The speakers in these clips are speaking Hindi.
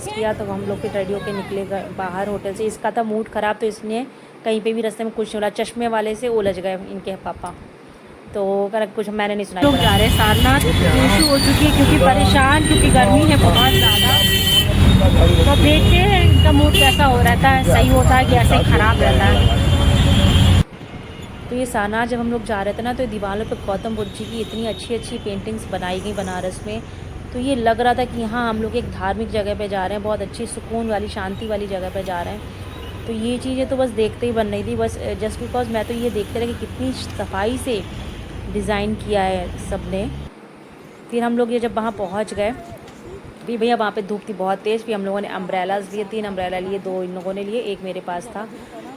रेस्ट किया तो हम लोग फिर रेडी होकर निकले बाहर होटल से। इसका था मूड ख़राब तो इसलिए कहीं पे भी रास्ते में कुछ नहीं हो रहा। चश्मे वाले से उलझ गए इनके पापा, तो करेक्ट कुछ मैंने नहीं सुना। लोग जा रहे हैं सारनाथ, इशू हो चुकी है क्योंकि परेशान, क्योंकि गर्मी है बहुत ज़्यादा। तो देखते हैं इनका मूड कैसा हो रहता है, सही होता है कि ऐसे ही ख़राब रहता है। तो ये सारनाथ जब हम लोग जा रहे थे ना, तो दीवारों पे गौतम बुद्ध जी की इतनी अच्छी अच्छी पेंटिंग्स बनाई गई बनारस में। तो ये लग रहा था कि हाँ हम लोग एक धार्मिक जगह पे जा रहे हैं, बहुत अच्छी सुकून वाली शांति वाली जगह पे जा रहे हैं। तो ये चीज़ें तो बस देखते ही बन रही थी, बस जस्ट बिकॉज मैं तो ये देखते रहे कि कितनी सफाई से डिज़ाइन किया है सब ने। फिर हम लोग ये जब वहाँ पहुँच गए, फिर भैया वहाँ पे धूप थी बहुत तेज़। फिर हम लोगों ने अम्ब्रेलाज लिए, 3 अम्ब्रेला लिए, 2 इन लोगों ने लिए, एक मेरे पास था।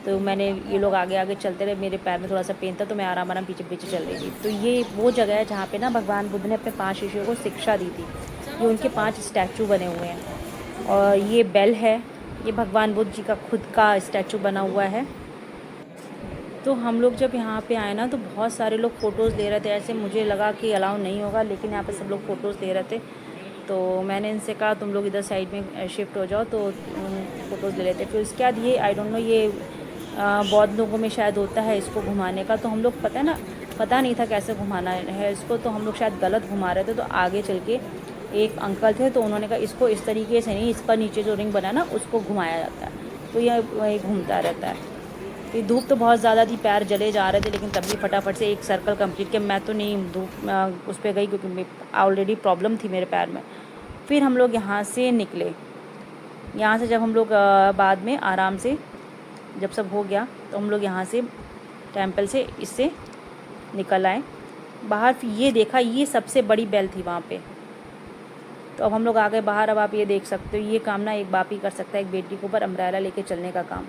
तो ये लोग आगे आगे चलते रहे, मेरे पैर में थोड़ा सा पेन था तो मैं आराम आराम पीछे पीछे चल रही थी। तो ये वो जगह है जहाँ पे ना भगवान बुद्ध ने अपने 5 शिष्यों को शिक्षा दी थी। ये उनके 5 स्टैचू बने हुए हैं। और ये बेल है, ये भगवान बुद्ध जी का खुद का स्टैचू बना हुआ है। तो हम लोग जब यहाँ पे आए ना, तो बहुत सारे लोग फ़ोटोज़ ले रहे थे। ऐसे मुझे लगा कि अलाउ नहीं होगा, लेकिन यहाँ पे सब लोग फ़ोटोज़ ले रहे थे। तो मैंने इनसे कहा तुम लोग इधर साइड में शिफ्ट हो जाओ, तो फ़ोटोज़ ले लेते। फिर उसके बाद ये आई डोंट नो, ये बौद्ध लोगों में शायद होता है इसको घुमाने का। तो हम लोग पता नहीं था कैसे घुमाना है इसको, तो हम लोग शायद गलत घुमा रहे थे। तो आगे चल के एक अंकल थे, तो उन्होंने कहा इसको इस तरीके से नहीं, इसका नीचे जो रिंग बना ना उसको घुमाया जाता है। तो यह वही घूमता रहता है। तो धूप तो बहुत ज़्यादा थी, पैर जले जा रहे थे, लेकिन तब भी फटाफट से एक सर्कल कंप्लीट किया। मैं तो नहीं धूप उस पर गई क्योंकि ऑलरेडी प्रॉब्लम थी मेरे पैर में। फिर हम लोग यहाँ से निकले। यहाँ से जब हम लोग बाद में आराम से जब सब हो गया, तो हम लोग यहाँ से टेंपल से इससे निकल आए बाहर। फिर ये देखा, ये सबसे बड़ी बेल थी वहाँ पे। तो अब हम लोग आ गए बाहर। अब आप ये देख सकते हो, ये काम ना एक बाप ही कर सकता है, एक बेटी के ऊपर अम्ब्रेला लेके चलने का काम,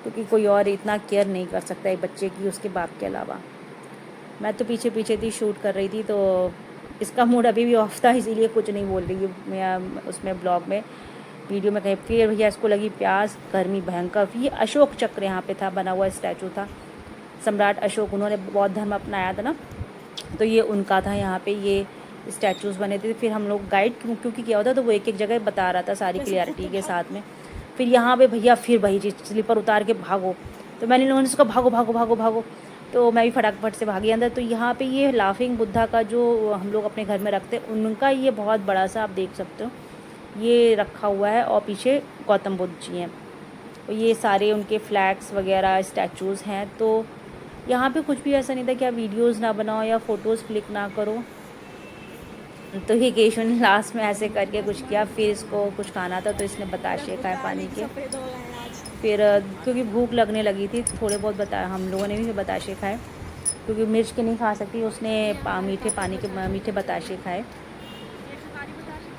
क्योंकि कोई और इतना केयर नहीं कर सकता एक बच्चे की उसके बाप के अलावा। मैं तो पीछे पीछे थी, शूट कर रही थी, तो इसका मूड अभी भी ऑफ था, इसीलिए कुछ नहीं बोल रही मैं उसमें ब्लॉग में वीडियो में कहीं। फिर भैया इसको लगी प्यास, गर्मी भयंकर। ये अशोक चक्र यहाँ पे था, बना हुआ स्टैचू था, सम्राट अशोक, उन्होंने बौद्ध धर्म अपनाया था ना, तो ये उनका था। यहाँ पे ये स्टैचूज़ बने थे। फिर हम लोग गाइड क्योंकि किया होता तो वो एक एक जगह बता रहा था सारी क्लियरिटी के साथ में। फिर यहाँ पे भैया फिर वही चीज़, स्लीपर उतार के भागो। तो मैंने लोगों ने उसको भागो भागो भागो भागो, तो मैं भी फटाफट से भागी अंदर। तो यहाँ पे ये लाफिंग बुद्धा का जो हम लोग अपने घर में रखते हैं, उनका ये बहुत बड़ा सा आप देख सकते हो ये रखा हुआ है, और पीछे गौतम बुद्ध जी हैं। और ये सारे उनके फ्लैग्स वगैरह स्टैचूज़ हैं। तो यहाँ पे कुछ भी ऐसा नहीं था कि आप वीडियोज़ ना बनाओ या फ़ोटोज़ क्लिक ना करो। तो ये केशव ने लास्ट में ऐसे करके कुछ किया। फिर इसको कुछ खाना था, तो इसने बताशे खाए पानी के। फिर क्योंकि भूख लगने लगी थी, थोड़े बहुत हम लोगों ने भी बताशे खाए, क्योंकि मिर्च के नहीं खा सकती, उसने मीठे बताशे खाए।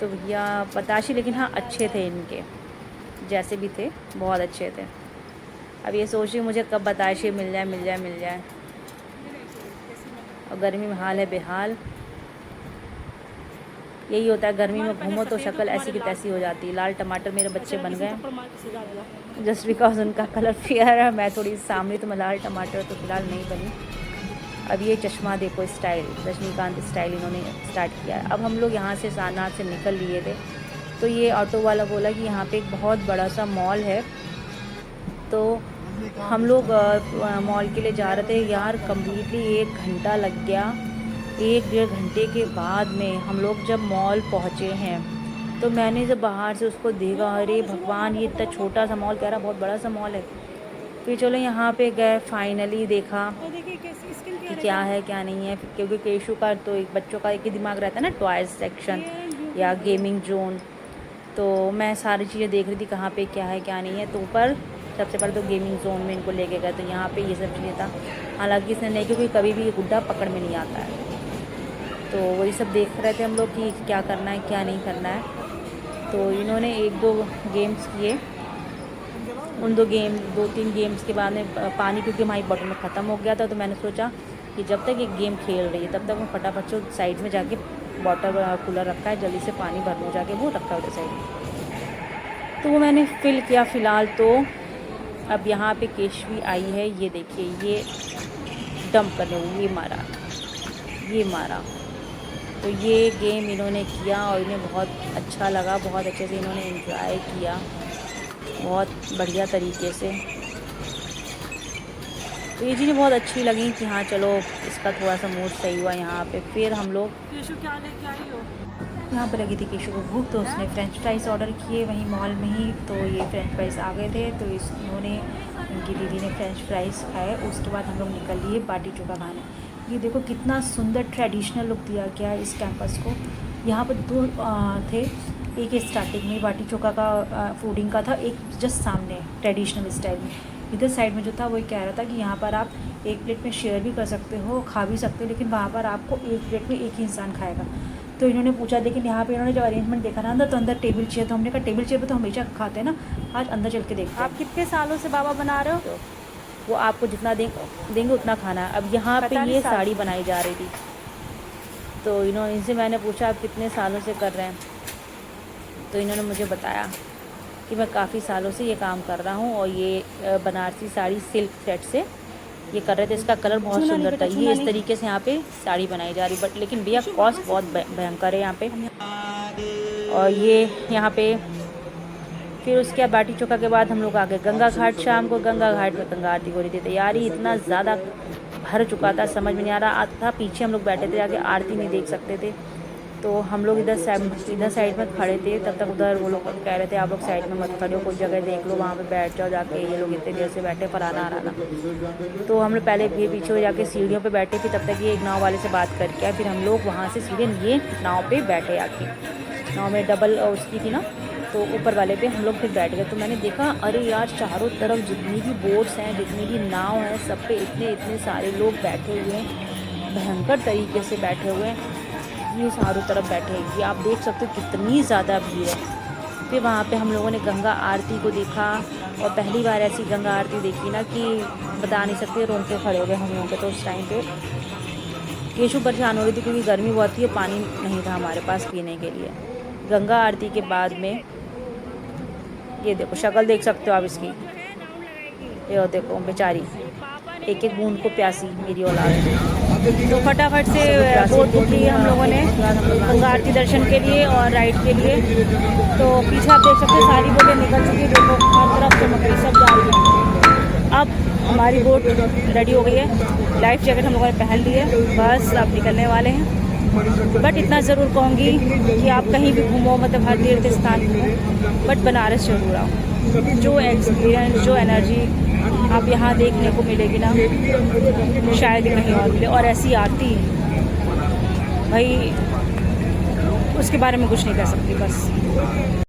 तो भैया बताशे, लेकिन हाँ अच्छे थे इनके, जैसे भी थे बहुत अच्छे थे। अब ये सोच रही मुझे कब बताशे मिल जाए। और गर्मी में हाल है बेहाल। यही होता है, गर्मी में घूमो तो शक्ल ऐसी की तैसी हो जाती है। लाल टमाटर मेरे बच्चे बन गए जस्ट बिकॉज उनका कलर फेयर है। मैं थोड़ी सामने, तो मैं लाल टमाटर तो फिलहाल नहीं बनी। अब ये चश्मा देखो, स्टाइल रजनीकांत स्टाइल इन्होंने स्टार्ट किया है। अब हम लोग यहाँ से सारनाथ से निकल लिए थे, तो ये ऑटो वाला बोला कि यहाँ पे एक बहुत बड़ा सा मॉल है। तो हम लोग मॉल के लिए जा रहे थे। यार कम्प्लीटली 1 घंटा लग गया। 1-1.5 घंटे के बाद में हम लोग जब मॉल पहुँचे हैं, तो मैंने जब बाहर से उसको देखा, अरे भगवान ये इतना छोटा सा मॉल, कह रहा बहुत बड़ा सा मॉल है। फिर चलो यहाँ पे गए, फाइनली देखा कि क्या है क्या नहीं है, क्योंकि केशु का तो एक बच्चों का एक ही दिमाग रहता है ना, टॉयज़ सेक्शन या गेमिंग जोन। तो मैं सारी चीज़ें देख रही थी कहाँ पे क्या है क्या नहीं है। तो ऊपर सबसे पहले तो गेमिंग जोन में इनको लेके गए, तो यहाँ पे ये सब चीज़ें था। हालांकि इसने नहीं, क्योंकि कभी भी ये गुड्डा पकड़ में नहीं आता है। तो वही सब देख रहे थे हम लोग कि क्या करना है क्या नहीं करना है। तो इन्होंने 1-2 गेम्स किए। उन 2-3 गेम्स के बाद में पानी, क्योंकि हमारी बॉटल में ख़त्म हो गया था, तो मैंने सोचा कि जब तक एक गेम खेल रही है तब तक मैं फटाफट से साइड में जाके वाटर कूलर रखा है, जल्दी से पानी भर लूँ जाके, वो रखा है उधर साइड में। तो वो मैंने फिल किया फ़िलहाल। तो अब यहाँ पे केशवी आई है, ये देखिए, ये डंप करने वो ये मारा। तो ये गेम इन्होंने किया और इन्हें बहुत अच्छा लगा, बहुत अच्छे से इन्होंने एंजॉय किया, बहुत बढ़िया तरीके से। तो ये चीज़ें बहुत अच्छी लगी कि हाँ चलो इसका थोड़ा सा मूड सही हुआ यहाँ पे। फिर हम लोग क्या लेके आई हो? यहाँ पर लगी थी केशु को भूख, तो उसने फ्रेंच फ्राइज़ ऑर्डर किए वहीं मॉल में ही। तो ये फ्रेंच फ्राइज़ आ गए थे, तो इन्होंने, इनकी दीदी ने फ्रेंच फ्राइज़ खाए। उसके बाद हम लोग निकल लिए बाटी चोखा खाने। ये देखो कितना सुंदर ट्रेडिशनल लुक दिया गया है इस कैंपस को। यहाँ पर दो थे, एक स्टार्टिंग में बाटी चोखा का फूडिंग का था, एक जस्ट सामने ट्रेडिशनल स्टाइल में। इधर साइड में जो था वही कह रहा था कि यहाँ पर आप एक प्लेट में शेयर भी कर सकते हो, खा भी सकते हो, लेकिन वहाँ पर आपको एक प्लेट में एक ही इंसान खाएगा। तो इन्होंने पूछा, लेकिन यहाँ पे इन्होंने जब अरेंजमेंट देखा ना अंदर, तो अंदर टेबल चेयर, तो हमने कहा टेबल चेयर पे तो हमेशा खाते हैं ना, आज अंदर चल के देखते हैं। आप कितने सालों से बाबा बना रहे हो? तो वो आपको जितना देंगे उतना खाना है। अब यहाँ पे ये साड़ी बनाई जा रही थी, तो इनसे मैंने पूछा आप कितने सालों से कर रहे हैं, तो इन्होंने मुझे बताया कि मैं काफ़ी सालों से ये काम कर रहा हूँ। और ये बनारसी साड़ी सिल्क थ्रेड से ये कर रहे थे। इसका कलर बहुत सुंदर था। ये इस तरीके से यहाँ पे साड़ी बनाई जा रही, बट लेकिन भैया कॉस्ट बहुत भयंकर है यहाँ पे। और ये यहाँ पे फिर उसके बाद बाटी चोखा के बाद हम लोग आ गए गंगा घाट। शाम को गंगा घाट में गंगा आरती हो रही थी। तैयारी इतना ज़्यादा भर चुका था, समझ में नहीं आ रहा था। पीछे हम लोग बैठे थे, जाके आरती नहीं देख सकते थे, तो हम लोग इधर साइड में खड़े थे। तब तक उधर वो लोग कह रहे थे आप लोग साइड में मत खड़े हो, कोई जगह देख लो, वहाँ पे बैठ जाओ जाके। ये लोग इतने देर से बैठे फराना आना। तो हम लोग पहले भी पीछे हो जाके सीढ़ियों पे बैठे थे। तब तक ये एक नाव वाले से बात करके आए। फिर हम लोग वहाँ से सीधे ये नाव पे बैठे आके। नाव में डबल उसकी थी ना, तो ऊपर वाले पे हम लोग फिर बैठ गए। तो मैंने देखा अरे यार चारों तरफ जितनी भी बोट्स हैं, जितनी भी नाव हैं, सब पे इतने सारे लोग बैठे हुए हैं, भयंकर तरीके से बैठे हुए हैं। ये चारों तरफ बैठे हैं, ये आप देख सकते हो कितनी ज़्यादा भीड़ है। फिर वहाँ पे हम लोगों ने गंगा आरती को देखा, और पहली बार ऐसी गंगा आरती देखी ना कि बता नहीं सकते, रोंगटे खड़े हो गए हम लोगों के। तो उस टाइम पे केशु परेशान हो रही थी क्योंकि गर्मी बहुत थी, पानी नहीं था हमारे पास पीने के लिए। गंगा आरती के बाद में ये देखो शक्ल देख सकते हो आप इसकी, ये देखो बेचारी एक एक बूंद को प्यासी मेरी औलाद। तो फटाफट से बोट बुक की हम लोगों ने गंगा आरती दर्शन के लिए और राइड के लिए। तो पीछे आप देख सकते हो सारी बोटें निकल चुकी है, देखो हर तरफ चमक रही, सब जा रही है। अब हमारी बोट रेडी हो गई है, लाइफ जैकेट हम लोगों ने पहन ली है, बस अब निकलने वाले हैं। बट इतना ज़रूर कहूँगी कि आप कहीं भी घूमो, मतलब हर तीर्थ स्थान घूमो, बट बनारस जरूर आओ। जो एक्सपीरियंस, जो एनर्जी आप यहाँ देखने को मिलेगी ना, शायद ही कहीं और मिले। और ऐसी आरती भाई, उसके बारे में कुछ नहीं कह सकती बस।